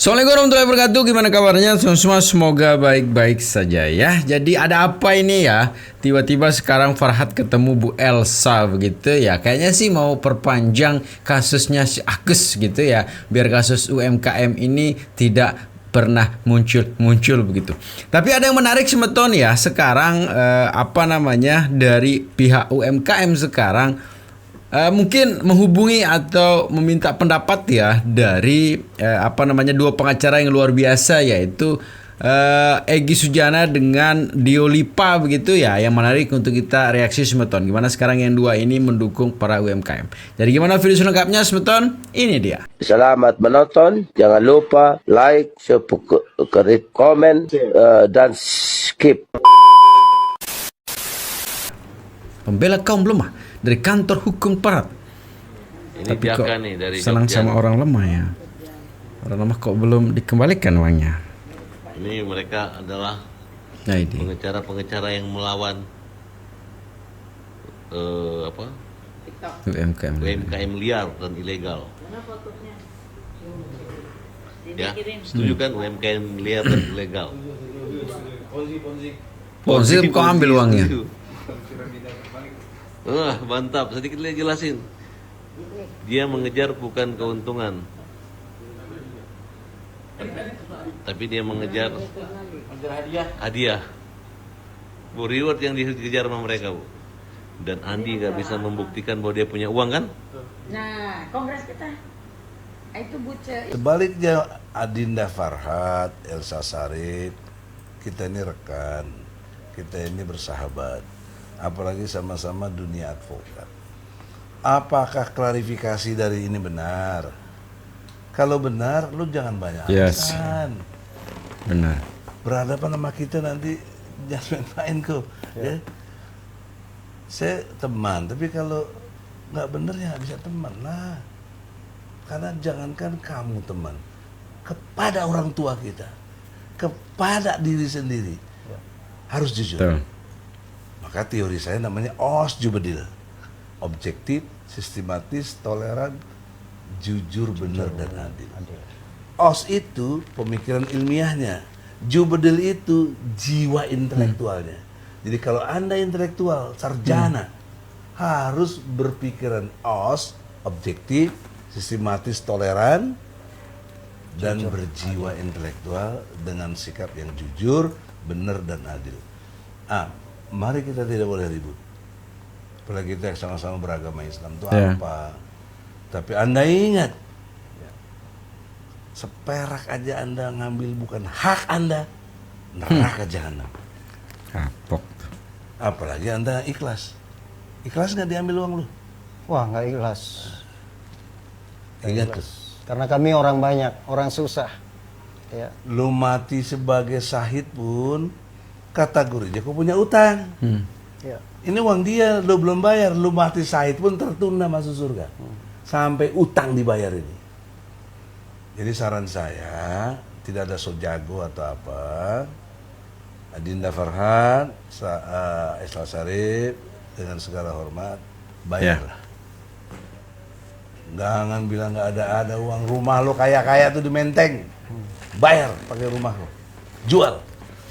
Assalamualaikum warahmatullahi wabarakatuh. Gimana kabarnya semua? Semoga baik-baik saja ya. Jadi ada apa ini ya? Tiba-tiba sekarang Farhad ketemu Bu Elsa begitu ya. Kayaknya sih mau perpanjang kasusnya si Agus gitu ya. Biar kasus UMKM ini tidak pernah muncul begitu. Tapi ada yang menarik semeton ya. Sekarang dari pihak UMKM sekarang mungkin menghubungi atau meminta pendapat ya dari dua pengacara yang luar biasa, yaitu Egy Sujana dengan Dio Lipa begitu ya, yang menarik untuk kita reaksi semeton. Gimana sekarang yang dua ini mendukung para UMKM. Jadi gimana video selengkapnya semeton? Ini dia. Selamat menonton, jangan lupa like, subscribe, komen, dan skip. Pembela kaum lemah dari kantor hukum Parat. Ini Tapi kok Biaka nih dari senang Jogja. sama orang lemah ya. Orang lemah kok belum dikembalikan uangnya. Ini mereka adalah Nah ini. pengecara-pengecara yang melawan UMKM. UMKM liar dan ilegal. Ya, setuju kan UMKM liar dan ilegal? Ponzi kok ambil uangnya. Wah, mantap. Sedikit lagi jelasin. Dia mengejar bukan keuntungan, tapi dia mengejar hadiah. Bu, reward yang dikejar sama mereka, Bu. Dan Andi gak bisa membuktikan bahwa dia punya uang kan? Nah, kongres kita itu buce. Sebaliknya Adinda Farhad, Elsa Sarip, kita ini rekan, kita ini bersahabat, apalagi sama-sama dunia advokat. Apakah klarifikasi dari ini benar? Kalau benar, lu jangan banyak Yes. alasan. Benar. Berhadapan sama kita nanti jangan main kok. Ya. Saya teman, tapi kalau nggak bener ya nggak bisa teman lah. Karena jangankan kamu teman, kepada orang tua kita, kepada diri sendiri, harus jujur. Tuh. Maka teori saya namanya OS Jubedil. Objektif, sistematis, toleran, jujur, benar, dan adil. OS itu pemikiran ilmiahnya. Jubedil itu jiwa intelektualnya. Jadi kalau Anda intelektual, sarjana, harus berpikiran OS, objektif, sistematis, toleran, dan berjiwa intelektual dengan sikap yang jujur, benar, dan adil. Mari kita tidak boleh ribut. Apalagi kita sama-sama beragama Islam itu apa. Tapi Anda ingat, seperak aja Anda ngambil bukan hak Anda, neraka jahanam. Kapok. Apalagi Anda ikhlas. Ikhlas nggak diambil uang lu? Wah, nggak ikhlas. Ingat tuh. Karena kami orang banyak, orang susah. Ya. Lu mati sebagai syahid pun kategorinya kau punya utang. Ya. Ini uang dia, lu belum bayar, lu mati syahid pun tertunda masuk surga. Sampai utang dibayar ini. Jadi saran saya, tidak ada so jago atau apa. Adinda Farhad, Elsa Sarip, dengan segala hormat, bayarlah. Jangan bilang nggak ada uang, rumah lo kaya-kaya tuh di Menteng. Bayar pakai rumah lo. Jual.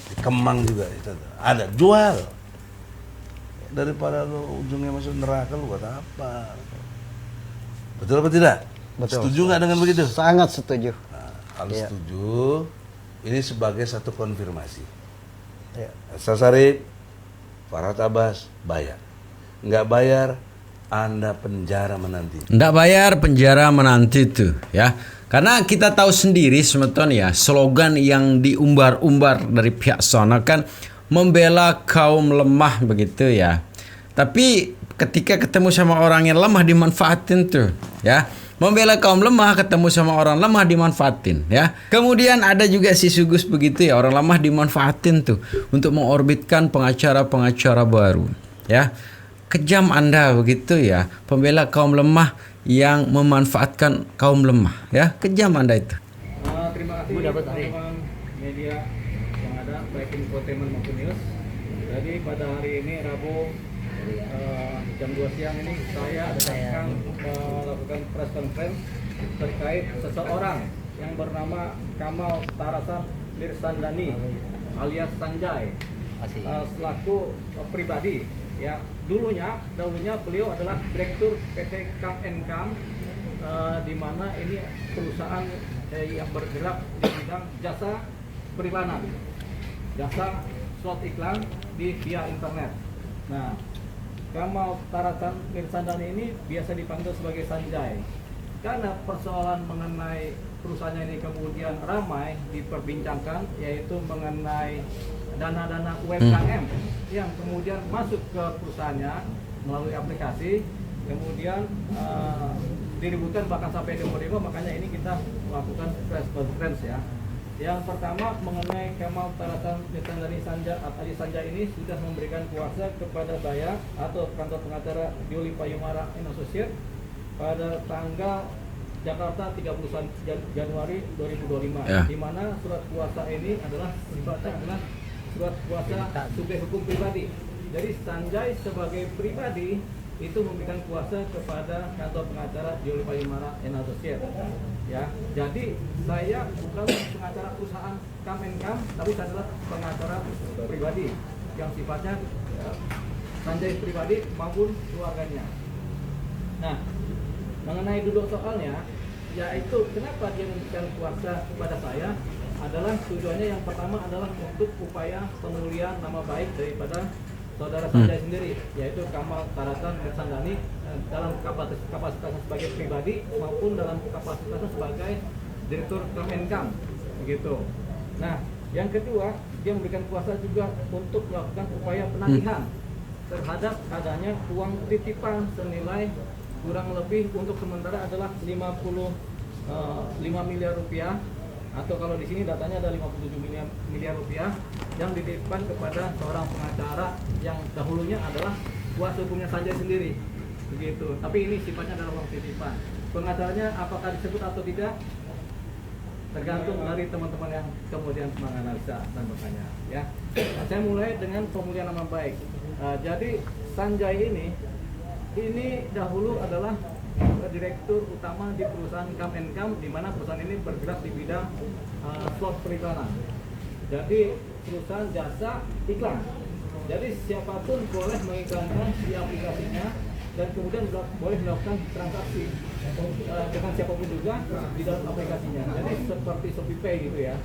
Di Kemang juga itu ada, jual. Daripada lo ujungnya masuk neraka, lo buat apa? Betul apa tidak? Betul. Setuju nggak dengan begitu? Sangat setuju. Nah, kalau Iya. setuju, ini sebagai satu konfirmasi. Ya. Elsa Sarip, Farhad Abbas, bayar. Nggak bayar, Anda penjara menanti. Nggak bayar, penjara menanti tuh ya. Karena kita tahu sendiri semeton ya, slogan yang diumbar-umbar dari pihak sana kan membela kaum lemah begitu ya. Tapi ketika ketemu sama orang yang lemah dimanfaatin tuh ya. Membela kaum lemah ketemu sama orang lemah dimanfaatin ya. Kemudian ada juga si Sugus begitu ya, orang lemah dimanfaatin tuh untuk mengorbitkan pengacara-pengacara baru ya. Kejam Anda begitu ya, pembela kaum lemah yang memanfaatkan kaum lemah ya. Kejam Anda itu. Terima kasih teman-teman media yang ada, baik infotainment maupun news. Jadi pada hari ini Rabu jam 2 siang ini saya akan melakukan press conference terkait seseorang yang bernama Kamal Tarasan Mirsandani alias Sanjay selaku pribadi. Ya, dulunya beliau adalah direktur PT Kam & Kam, di mana ini perusahaan yang bergerak di bidang jasa periklanan, jasa slot iklan di via internet. Nah, Kamal Tarasan Mirsandani ini biasa dipanggil sebagai Sanjay. Karena persoalan mengenai perusahaannya ini kemudian ramai diperbincangkan, yaitu mengenai dana-dana UMKM yang kemudian masuk ke perusahaannya melalui aplikasi, kemudian diributkan bahkan sampai demo-demo. Makanya ini kita melakukan press conference ya. Yang pertama mengenai Kamal Tarasan Mirsandani alias Sanjay ini sudah memberikan kuasa kepada saya atau kantor pengacara Diuli Payumara & Associates pada tanggal Jakarta 31 Januari 2025, di mana surat kuasa ini adalah sifatnya adalah surat kuasa subjek hukum pribadi. Jadi Sanjay sebagai pribadi itu memberikan kuasa kepada kantor pengacara Diuli Payumara & Associates. Ya, jadi saya bukan pengacara perusahaan Kam & Kam, tapi saya adalah pengacara pribadi yang sifatnya Sanjay pribadi maupun keluarganya. Nah, mengenai duduk soalnya, yaitu kenapa dia memberikan kuasa kepada saya adalah tujuannya yang pertama adalah untuk upaya pemulihan nama baik daripada saudara Sanjay sendiri, yaitu Kamal Tarasan Mirsandani dalam kapasitasnya sebagai pribadi maupun dalam kapasitasnya sebagai direktur Kam & Kam, begitu. Nah, yang kedua, dia memberikan kuasa juga untuk melakukan upaya penagihan terhadap adanya uang titipan senilai kurang lebih untuk sementara adalah 5 miliar rupiah, atau kalau di sini datanya ada 57 miliar rupiah yang dititipkan kepada seorang pengacara yang dahulunya adalah kuasa hukumnya Sanjay sendiri, begitu. Tapi ini sifatnya adalah uang titipan. Pengacaranya apakah disebut atau tidak tergantung dari teman-teman yang kemudian menganalisa dan bertanya. Ya, nah, saya mulai dengan pemulihan nama baik. Jadi Sanjay ini dahulu adalah direktur utama di perusahaan Kam & Kam, di mana perusahaan ini bergerak di bidang slot periklanan. Jadi perusahaan jasa iklan. Jadi siapapun boleh mengiklankan di aplikasinya dan kemudian boleh melakukan transaksi dengan siapapun juga di dalam aplikasinya. Jadi seperti ShopeePay gitu ya,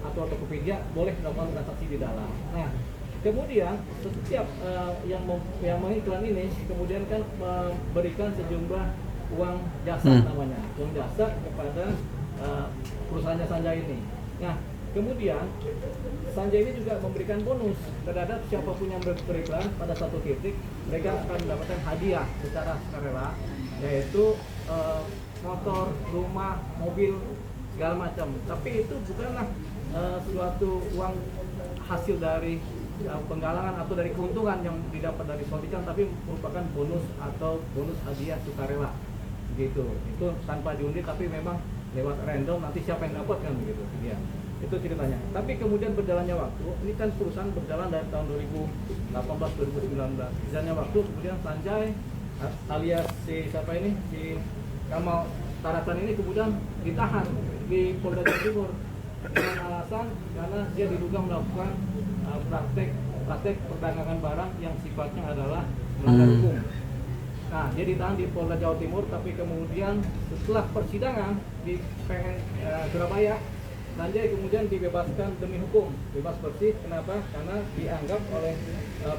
atau Tokopedia boleh melakukan transaksi di dalam. Nah, kemudian setiap yang mengiklan ini kemudian kan memberikan sejumlah uang jasa namanya, uang jasa kepada perusahaannya Sanjay ini. Nah, kemudian Sanjay ini juga memberikan bonus terhadap siapapun yang beriklan pada satu titik, mereka akan mendapatkan hadiah secara sukarela, yaitu motor, rumah, mobil, segala macam. Tapi itu bukanlah suatu uang hasil dari penggalangan atau dari keuntungan yang didapat dari slot iklan, tapi merupakan bonus atau bonus hadiah sukarela, begitu. Itu tanpa diundi, tapi memang lewat random, nanti siapa yang dapat kan begitu ya. Itu ceritanya. Tapi kemudian berjalannya waktu, ini kan perusahaan berjalan dari tahun 2018-2019. Berjalannya waktu, kemudian Sanjay alias si Kamal Tarasan ini kemudian ditahan di Polda Jawa Timur dengan alasan karena dia diduga melakukan praktek perdagangan barang yang sifatnya adalah melanggar hukum. Nah, dia ditahan di Polda Jawa Timur, tapi kemudian setelah persidangan di PN Surabaya, Sanjay kemudian dibebaskan demi hukum, bebas bersih. Kenapa? Karena dianggap oleh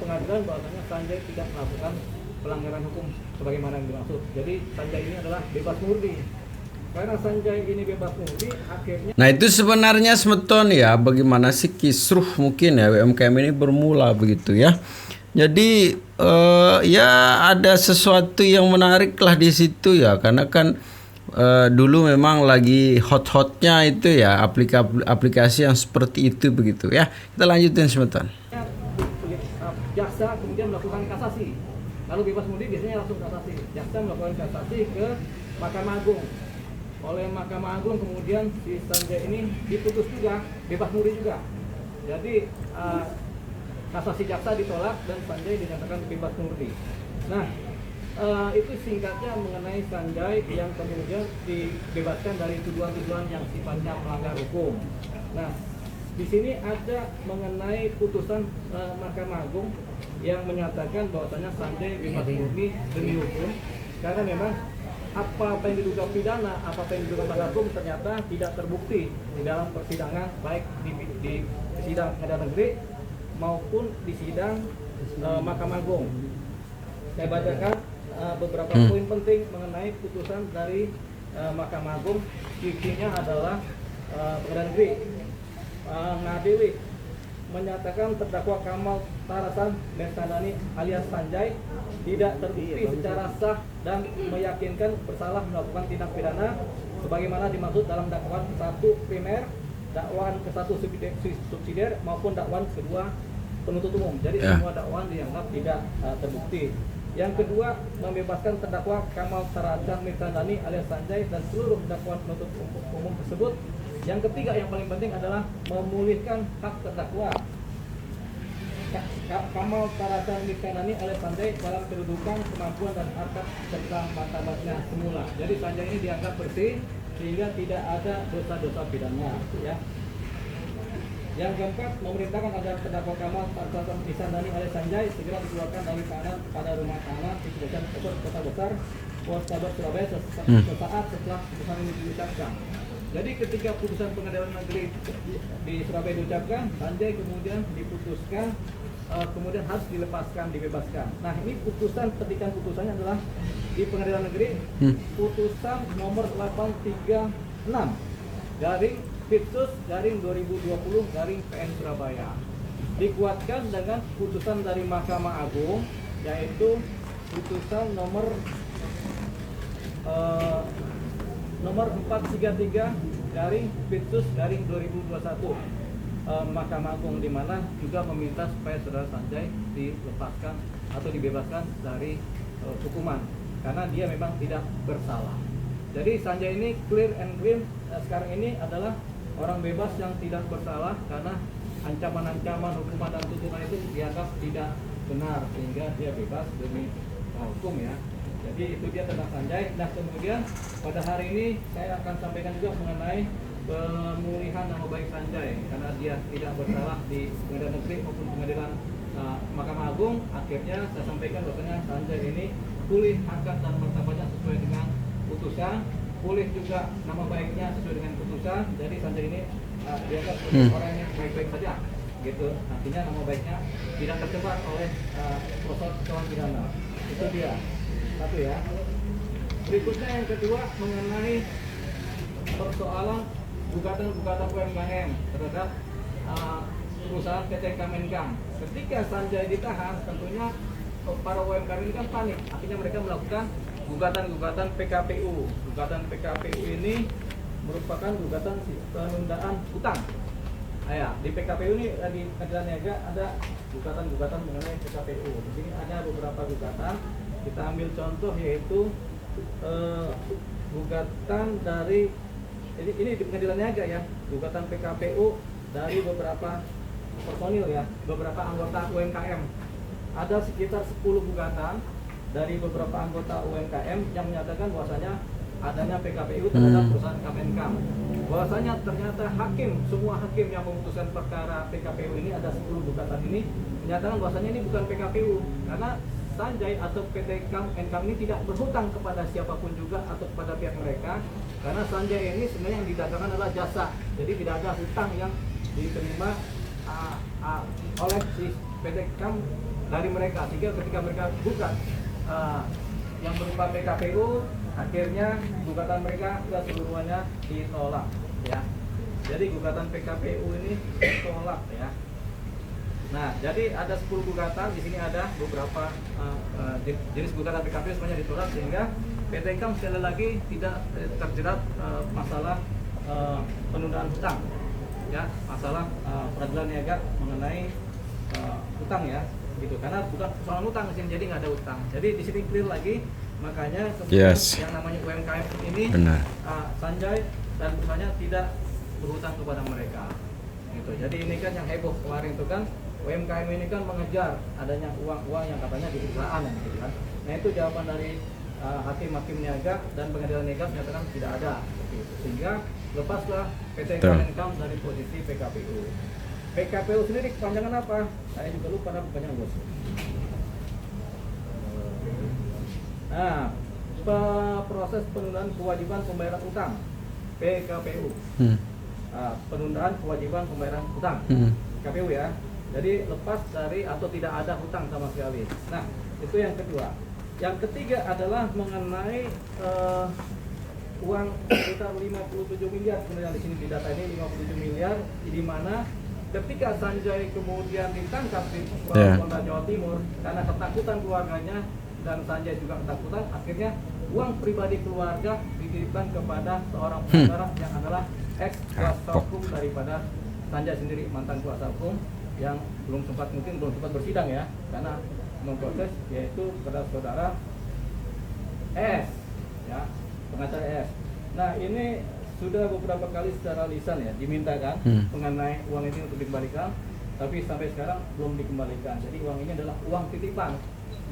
pengadilan bahwasanya Sanjay tidak melakukan pelanggaran hukum sebagaimana yang dimaksud. Jadi Sanjay ini adalah bebas murni. Karena Sanjay ini bebas murni, akhirnya. Nah, itu sebenarnya Semeton ya, bagaimana sih kisruh mungkin ya UMKM ini bermula begitu ya. Jadi ya ada sesuatu yang menarik lah di situ ya, karena kan dulu memang lagi hot-hotnya itu ya aplikasi yang seperti itu begitu ya. Kita lanjutin Semeton. Jaksa kemudian melakukan kasasi, lalu bebas murni biasanya langsung kasasi. Jaksa melakukan kasasi ke Mahkamah Agung. Oleh Mahkamah Agung kemudian si Sanjay ini diputus juga, bebas murni juga. Jadi kasasi jaksa ditolak dan Sanjay dinyatakan bebas murni. Nah, Itu singkatnya mengenai Sanjay yang kemudian dibebaskan dari tuduhan-tuduhan yang sifatnya melanggar hukum. Nah, di sini ada mengenai putusan Mahkamah Agung yang menyatakan bahwasanya Sanjay bebas murni demi hukum, karena memang apa yang diduga pidana, apa yang diduga melanggar hukum ternyata tidak terbukti di dalam persidangan, baik di sidang pengadilan negeri maupun di sidang Mahkamah Agung. Saya bacakan beberapa poin penting mengenai putusan dari Mahkamah Agung. Intinya adalah pengadilan negeri mengadili menyatakan terdakwa Kamal Tarasan Mestandani alias Sanjay tidak terbukti secara sah dan meyakinkan bersalah melakukan tindak pidana sebagaimana dimaksud dalam dakwaan 1 primer, dakwaan ke-1 subsidiar maupun dakwaan kedua penuntut umum. Jadi semua dakwaan dianggap tidak terbukti. Yang kedua, membebaskan terdakwa Kamal Tarasan Mestandani alias Sanjay dan seluruh dakwaan penuntut umum tersebut. Yang ketiga yang paling penting adalah memulihkan hak terdakwa Kamal Tarasan Mestandani alias Sanjay dalam kedudukan, kemampuan dan harkat serta martabatnya semula. Jadi Sanjay ini dianggap bersih sehingga tidak ada dosa-dosa pidana, ya. Yang keempat, memerintahkan agar terdakwa Kamal Tarasan Mestandani alias Sanjay segera dikeluarkan dari tahanan pada rumah tahanan di Kejaksaan Kota Besar Polrestabes Surabaya sesaat setelah putusan ini diucapkan. Jadi ketika putusan pengadilan negeri di Surabaya diucapkan, Sanjay kemudian diputuskan, kemudian harus dilepaskan, dibebaskan. Nah, ini putusan, petikan putusannya adalah di pengadilan negeri, putusan nomor 836 garing Pitsus garing 2020 garing PN Surabaya. Dikuatkan dengan putusan dari Mahkamah Agung, yaitu putusan nomor 433 garing Pitsus garing 2021 Mahkamah Agung, di mana juga meminta supaya saudara Sanjay dilepaskan atau dibebaskan dari hukuman karena dia memang tidak bersalah. Jadi Sanjay ini clear and clean sekarang ini adalah orang bebas yang tidak bersalah karena ancaman-ancaman hukuman dan tuntutan itu dianggap tidak benar sehingga dia bebas demi hukum, ya. Jadi itu dia tentang Sanjay. Nah, kemudian pada hari ini saya akan sampaikan juga mengenai pemulihan nama baik Sanjay karena dia tidak bersalah di pengadilan negeri maupun pengadilan Mahkamah Agung. Akhirnya saya sampaikan bahwasanya Sanjay ini pulih harkat dan martabatnya sesuai dengan putusan, pulih juga nama baiknya sesuai dengan putusan. Jadi Sanjay ini dianggap sebagai orang yang baik-baik saja, gitu. Artinya nama baiknya tidak tercemar oleh proses kesalahan pidana. Itu dia. Satu, ya. Berikutnya yang kedua mengenai persoalan gugatan UMKM terhadap perusahaan PT Kemenkam. Ketika Sanjay ditahan, tentunya para UMKM ini kan panik. Akhirnya mereka melakukan gugatan PKPU. Gugatan PKPU ini merupakan gugatan penundaan utang. Nah, ya, di PKPU ini di Pengadilan Niaga ada gugatan mengenai PKPU. Di sini ada beberapa gugatan. Kita ambil contoh yaitu gugatan dari ini di Pengadilan Niaga, ya, gugatan PKPU dari beberapa personil, ya, beberapa anggota UMKM. Ada sekitar 10 gugatan dari beberapa anggota UMKM yang menyatakan bahwasanya adanya PKPU terhadap perusahaan Kemenkam. Bahwasanya ternyata semua hakim yang memutuskan perkara PKPU ini, ada 10 gugatan ini, menyatakan bahwasanya ini bukan PKPU karena Sanjay atau PT Kemenkam ini tidak berhutang kepada siapapun juga atau kepada pihak mereka, karena Sanjay ini sebenarnya yang didagangkan adalah jasa, jadi tidak ada hutang yang diterima oleh si PT Kemenkam dari mereka, sehingga ketika mereka gugat yang berupa PKPU, akhirnya gugatan mereka keseluruhannya ditolak, ya. Jadi gugatan PKPU ini ditolak, ya. Nah, jadi ada 10 gugatan, di sini ada beberapa jenis gugatan PKPU semuanya ditolak, sehingga PT Kemenkam sekali lagi tidak terjerat masalah penundaan hutang, ya, masalah peradilan niaga mengenai hutang, ya, gitu. Karena bukan persoalan hutang di sini, jadi nggak ada hutang. Jadi di sini clear lagi, makanya kemudian yang namanya UMKM ini Sanjay dan perusahaannya tidak berhutang kepada mereka. Gitu. Jadi ini kan yang heboh kemarin itu kan UMKM ini kan mengejar adanya uang-uang yang katanya di perusahaan gitu kan. Nah itu jawaban dari hakim-hakim niaga dan pengadilan niaga menyatakan tidak ada. Gitu. Sehingga lepaslah PT Kemenkum dari posisi PKPU. PKPU sendiri kepanjangan apa? Saya juga lupa nama kepanjangan bos. Nah, proses penundaan kewajiban pembayaran utang PKPU. Penundaan kewajiban pembayaran utang KPU ya. Jadi lepas dari atau tidak ada hutang sama sekali. Nah, itu yang kedua. Yang ketiga adalah mengenai uang sekitar 57 miliar sebenarnya di sini di data ini 57 miliar di mana ketika Sanjay kemudian ditangkap di Polda Jawa Timur karena ketakutan keluarganya dan Sanjay juga ketakutan, akhirnya uang pribadi keluarga dititipkan kepada seorang pengacara yang adalah ex kuasa hukum daripada Sanjay sendiri, mantan kuasa hukum yang belum sempat bersidang ya karena memproses, yaitu kepada saudara S ya, pengacara S. Nah ini sudah beberapa kali secara lisan ya dimintakan mengenai uang ini untuk dikembalikan, tapi sampai sekarang belum dikembalikan. Jadi uang ini adalah uang titipan,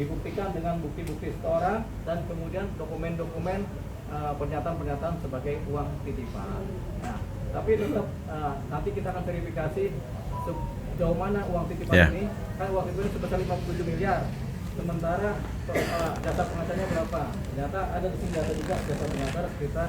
dibuktikan dengan bukti-bukti setoran dan kemudian dokumen-dokumen pernyataan-pernyataan sebagai uang titipan. Nah, tapi tetap nanti kita akan verifikasi sejauh mana uang titipan ini. Kan uang titipan sebesar 57 miliar. Sementara jasa pengacaranya berapa? Ternyata ada di sini data juga jasa pengacara sekitar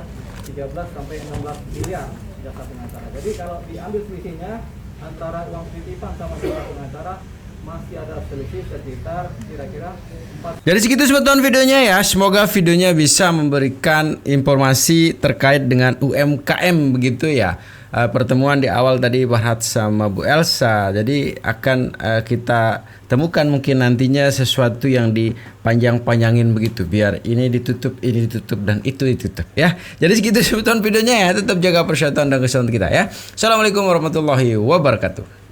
13 sampai 16 miliar jasa pengacara. Jadi kalau diambil selisihnya antara uang titipan sama jasa pengacara masih ada selisih sekitar kira-kira 4. Jadi segitu sobat tonton videonya ya. Semoga videonya bisa memberikan informasi terkait dengan UMKM begitu ya. Pertemuan di awal tadi Farhad sama Bu Elsa. Jadi akan kita temukan mungkin nantinya sesuatu yang dipanjang-panjangin begitu biar ini ditutup dan itu ditutup ya. Jadi segitu sobat tonton videonya ya. Tetap jaga persatuan dan kesatuan kita ya. Assalamualaikum warahmatullahi wabarakatuh.